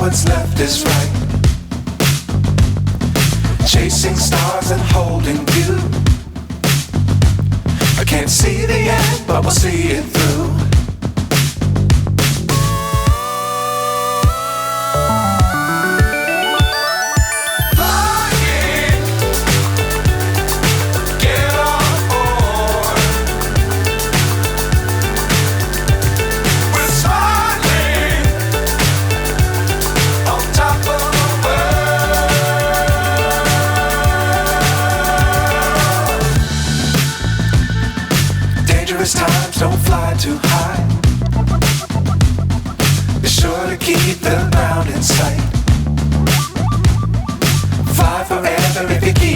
what's left is right. Chasing stars and holding you. I can't see the end, but we'll see it through. Times don't fly too high. Be sure to keep the ground in sight. Fly forever if you keep